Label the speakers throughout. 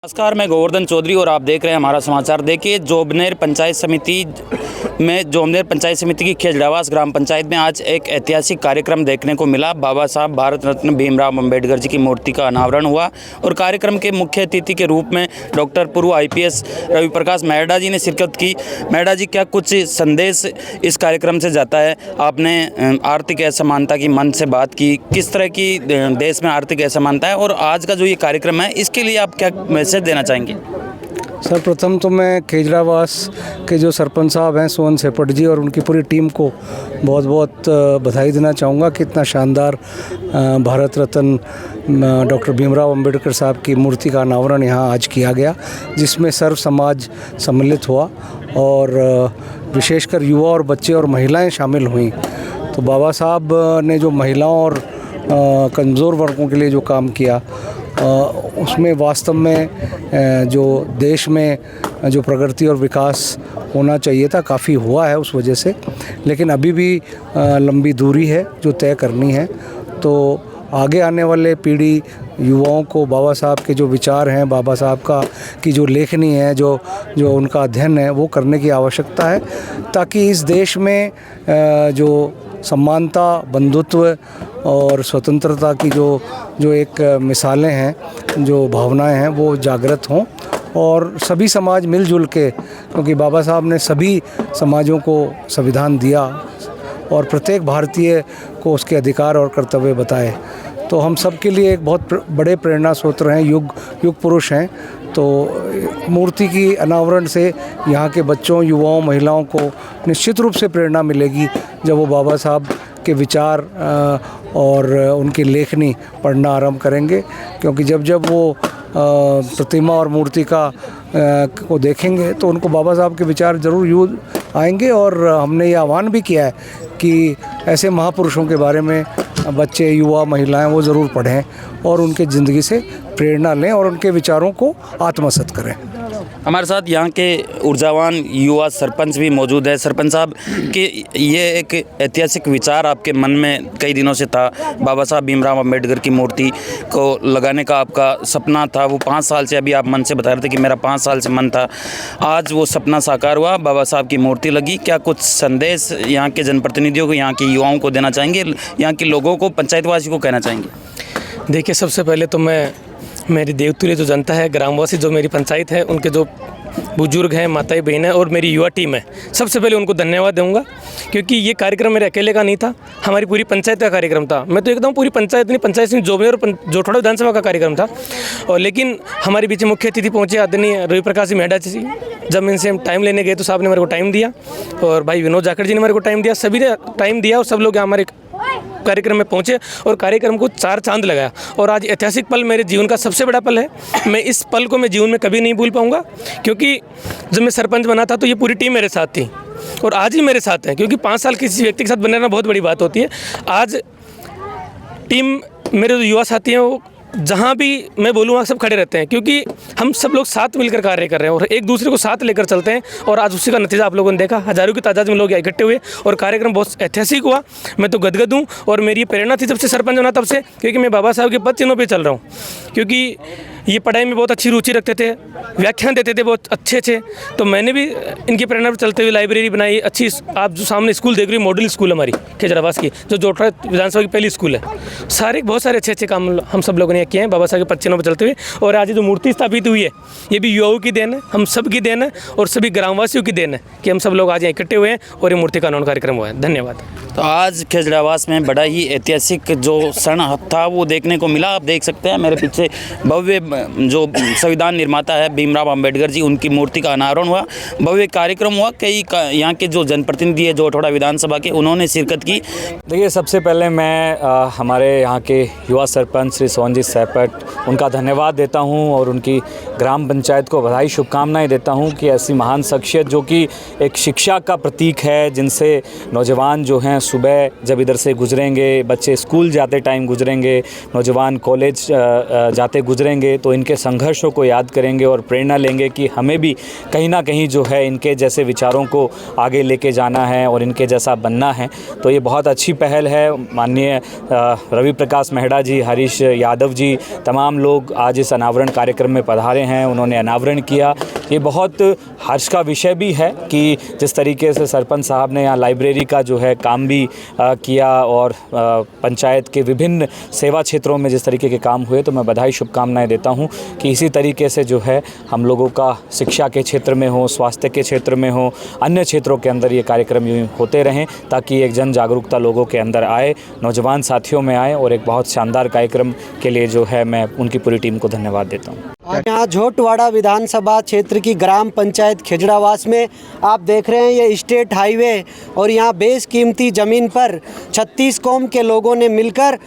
Speaker 1: नमस्कार, मैं गोवर्धन चौधरी और आप देख रहे हैं हमारा समाचार। देखिए, जोबनेर पंचायत समिति की खेजड़ावास ग्राम पंचायत में आज एक ऐतिहासिक कार्यक्रम देखने को मिला। बाबा साहब भारत रत्न भीमराव अंबेडकर जी की मूर्ति का अनावरण हुआ और कार्यक्रम के मुख्य अतिथि के रूप में डॉक्टर पूर्व IPS रवि प्रकाश मेहड़ा जी ने शिरकत की। मेहड़ा जी, क्या कुछ संदेश इस कार्यक्रम से जाता है? आपने आर्थिक असमानता की मन से बात की, किस तरह की देश में आर्थिक असमानता है और आज का जो ये कार्यक्रम है इसके लिए आप क्या मैसेज देना चाहेंगे?
Speaker 2: सर्वप्रथम तो मैं खेजड़ावास के जो सरपंच साहब हैं सोहन सेपट जी और उनकी पूरी टीम को बहुत बहुत बधाई देना चाहूँगा कि इतना शानदार भारत रत्न डॉक्टर भीमराव अंबेडकर साहब की मूर्ति का अनावरण यहाँ आज किया गया, जिसमें सर्व समाज सम्मिलित हुआ और विशेषकर युवा और बच्चे और महिलाएं शामिल हुईं। तो बाबा साहब ने जो महिलाओं और कमज़ोर वर्गों के लिए जो काम किया उसमें वास्तव में जो देश में जो प्रगति और विकास होना चाहिए था काफ़ी हुआ है उस वजह से, लेकिन अभी भी लंबी दूरी है जो तय करनी है। तो आगे आने वाले पीढ़ी युवाओं को बाबा साहब के जो विचार हैं, बाबा साहब का की जो लेखनी है, जो उनका अध्ययन है वो करने की आवश्यकता है, ताकि इस देश में जो समानता, बंधुत्व और स्वतंत्रता की जो एक मिसालें हैं, जो भावनाएं हैं वो जागृत हों और सभी समाज मिलजुल के, क्योंकि बाबा साहब ने सभी समाजों को संविधान दिया और प्रत्येक भारतीय को उसके अधिकार और कर्तव्य बताए। तो हम सब के लिए एक बहुत बड़े प्रेरणा स्रोत हैं, युग पुरुष हैं। तो मूर्ति की अनावरण से यहाँ के बच्चों, युवाओं, महिलाओं को निश्चित रूप से प्रेरणा मिलेगी जब वो बाबा साहब के विचार और उनकी लेखनी पढ़ना आरंभ करेंगे, क्योंकि जब वो प्रतिमा और मूर्ति को देखेंगे तो उनको बाबा साहब के विचार ज़रूर यूज आएंगे। और हमने ये आह्वान भी किया है कि ऐसे महापुरुषों के बारे में बच्चे, युवा, महिलाएं वो ज़रूर पढ़ें और उनके ज़िंदगी से प्रेरणा लें और उनके विचारों को आत्मसात करें।
Speaker 1: हमारे साथ यहाँ के ऊर्जावान युवा सरपंच भी मौजूद है। सरपंच साहब कि ये एक ऐतिहासिक विचार आपके मन में कई दिनों से था, बाबा साहब भीमराव अंबेडकर की मूर्ति को लगाने का आपका सपना था, वो 5 साल से, अभी आप मन से बता रहे थे कि मेरा 5 साल से मन था, आज वो सपना साकार हुआ, बाबा साहब की मूर्ति लगी। क्या कुछ संदेश यहाँ के जनप्रतिनिधियों को, यहाँ के युवाओं को देना चाहेंगे, यहाँ के लोगों को, पंचायतवासी को कहना चाहेंगे?
Speaker 3: देखिए, सबसे पहले तो मैं मेरी देवतुल्य जो जनता है, ग्रामवासी जो मेरी पंचायत है, उनके जो बुजुर्ग हैं, माताएं, बहनें और मेरी युवा टीम है, सबसे पहले उनको धन्यवाद दूंगा, क्योंकि ये कार्यक्रम मेरे अकेले का नहीं था, हमारी पूरी पंचायत का कार्यक्रम था। मैं तो एकदम पूरी पंचायत नहीं, पंचायत सिंह जोबनेर और जोटड़ा विधानसभा का कार्यक्रम था। और लेकिन हमारे बीच मुख्य अतिथि पहुँचे आदरणीय रवि प्रकाश मेहड़ा जी। जब इनसे हम टाइम लेने गए तो साहब ने मेरे को टाइम दिया और भाई विनोद जाखड़ जी ने मेरे को टाइम दिया, सभी ने टाइम दिया और सब लोग हमारे कार्यक्रम में पहुंचे और कार्यक्रम को 4 चांद लगाया। और आज ऐतिहासिक पल मेरे जीवन का सबसे बड़ा पल है। मैं इस पल को मैं जीवन में कभी नहीं भूल पाऊंगा, क्योंकि जब मैं सरपंच बना था तो ये पूरी टीम मेरे साथ थी और आज ही मेरे साथ है, क्योंकि 5 साल किसी व्यक्ति के साथ बने रहना बहुत बड़ी बात होती है। आज टीम, मेरे जो युवा साथी हैं, वो जहाँ भी मैं बोलूँ वहाँ सब खड़े रहते हैं, क्योंकि हम सब लोग साथ मिलकर कार्य कर रहे हैं और एक दूसरे को साथ लेकर चलते हैं। और आज उसी का नतीजा आप लोगों ने देखा, हज़ारों की तादाद में लोग इकट्ठे हुए और कार्यक्रम बहुत ऐतिहासिक हुआ। मैं तो गदगद हूँ और मेरी प्रेरणा थी जब से सरपंच बना तब से, क्योंकि मैं बाबा साहब के पद चिन्हों पर चल रहा हूँ, क्योंकि ये पढ़ाई में बहुत अच्छी रुचि रखते थे, व्याख्यान देते थे बहुत अच्छे थे। तो मैंने भी इनकी प्रेरणा पर चलते हुए लाइब्रेरी बनाई अच्छी। आप जो सामने स्कूल देख रहे हो, मॉडल स्कूल हमारी खेजड़ावास की, जो जोटड़ा विधानसभा की पहली स्कूल है। बहुत सारे अच्छे काम हम सब लोगों ने किए हैं बाबा साहब के चिन्हों पर चलते हुए। और आज जो मूर्ति स्थापित हुई है ये भी युवाओं की देन है, हम सब की देन है और सभी ग्रामवासियों की देन है कि हम सब लोग आज यहाँ इकट्ठे हुए हैं और ये मूर्ति का अनावरण कार्यक्रम हुआ है। धन्यवाद।
Speaker 1: तो आज खेजड़ावास में बड़ा ही ऐतिहासिक जो क्षण था वो देखने को मिला। आप देख सकते हैं मेरे पीछे भव्य जो संविधान निर्माता है भीमराव अंबेडकर जी, उनकी मूर्ति का अनावरण हुआ, भव्य कार्यक्रम हुआ। कई यहाँ के जो जनप्रतिनिधि है जोटड़ा विधानसभा के, उन्होंने शिरकत की।
Speaker 4: देखिए, सबसे पहले मैं हमारे यहाँ के युवा सरपंच श्री सोहन जी सेपट, उनका धन्यवाद देता हूँ और उनकी ग्राम पंचायत को बधाई, शुभकामनाएं देता हूँ कि ऐसी महान शख्सियत जो कि एक शिक्षा का प्रतीक है, जिनसे नौजवान जो हैं सुबह जब इधर से गुजरेंगे, बच्चे स्कूल जाते टाइम गुजरेंगे, नौजवान कॉलेज जाते गुजरेंगे, तो इनके संघर्षों को याद करेंगे और प्रेरणा लेंगे कि हमें भी कहीं ना कहीं जो है इनके जैसे विचारों को आगे लेके जाना है और इनके जैसा बनना है। तो ये बहुत अच्छी पहल है। माननीय रवि प्रकाश मेहड़ा जी, हरीश यादव जी, तमाम लोग आज इस अनावरण कार्यक्रम में पधारे हैं, उन्होंने अनावरण किया। ये बहुत हर्ष का विषय भी है कि जिस तरीके से सरपंच साहब ने यहाँ लाइब्रेरी का जो है काम भी किया और पंचायत के विभिन्न सेवा क्षेत्रों में जिस तरीके के काम हुए, तो मैं बधाई शुभकामनाएं देता हूँ कि इसी तरीके से जो है हम लोगों का शिक्षा के क्षेत्र में हो, स्वास्थ्य के क्षेत्र में हो, अन्य क्षेत्रों के अंदर ये कार्यक्रम यूँ होते रहें ताकि एक जन जागरूकता लोगों के अंदर आए, नौजवान साथियों में आए और एक बहुत शानदार कार्यक्रम के लिए जो है मैं उनकी पूरी टीम को धन्यवाद देता हूँ।
Speaker 5: यहाँ झोटवाड़ा विधानसभा क्षेत्र की ग्राम पंचायत खेजड़ावास में आप देख रहे हैं ये स्टेट हाईवे और यहाँ बेशकीमती ज़मीन पर 36 कौम के लोगों ने मिलकर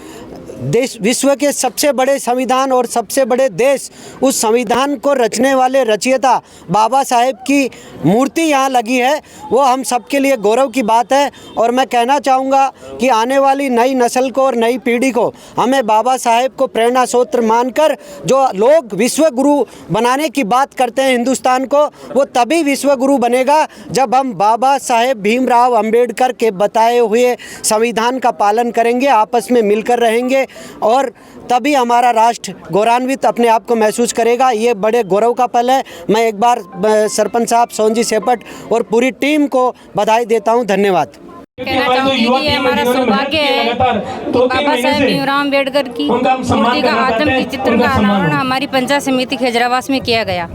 Speaker 5: देश विश्व के सबसे बड़े संविधान और सबसे बड़े देश उस संविधान को रचने वाले रचयिता बाबा साहेब की मूर्ति यहाँ लगी है, वो हम सबके लिए गौरव की बात है। और मैं कहना चाहूँगा कि आने वाली नई नस्ल को और नई पीढ़ी को हमें बाबा साहेब को प्रेरणा स्रोत मानकर, जो लोग विश्व गुरु बनाने की बात करते हैं हिंदुस्तान को, वो तभी विश्व गुरु बनेगा जब हम बाबा साहेब भीमराव अंबेडकर के बताए हुए संविधान का पालन करेंगे, आपस में मिलकर रहेंगे और तभी हमारा राष्ट्र गौरवान्वित अपने आप को महसूस करेगा। ये बड़े गौरव का पल है। मैं एक बार सरपंच साहब सोनजी सेपट और पूरी टीम को बधाई देता हूँ। धन्यवाद।
Speaker 6: कहना चाहूँगी कि ये हमारा सौभाग्य है कि बाबा साहेब भीमराव अम्बेडकर की मूर्ति का आत्म की चित्र का अनावरण हमारी पंचायत समिति खेजड़ावास में किया गया।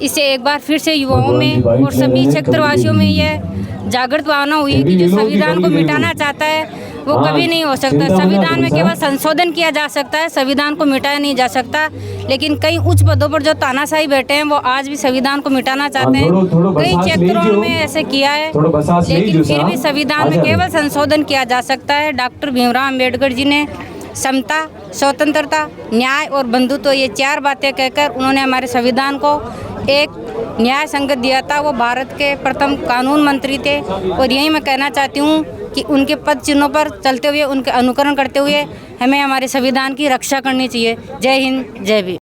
Speaker 6: इससे एक बार फिर से युवाओं में और सभी क्षेत्रवासियों में यह जागृत भावना हुई है कि जो संविधान को मिटाना चाहता है वो कभी नहीं हो सकता। संविधान में केवल संशोधन किया जा सकता है, संविधान को मिटाया नहीं जा सकता। लेकिन कई उच्च पदों पर जो तानाशाही बैठे हैं वो आज भी संविधान को मिटाना चाहते हैं। कई क्षेत्रों में ऐसे किया है, लेकिन फिर भी संविधान में केवल संशोधन किया जा सकता है। डॉक्टर भीमराव अम्बेडकर जी ने समता, स्वतंत्रता, न्याय और बंधुत्व, ये 4 बातें कहकर उन्होंने हमारे संविधान को एक न्याय संगत दिया था। वो भारत के प्रथम कानून मंत्री थे और यही मैं कहना चाहती हूँ कि उनके पद चिन्हों पर चलते हुए, उनके अनुकरण करते हुए हमें हमारे संविधान की रक्षा करनी चाहिए। जय हिंद, जय भीम।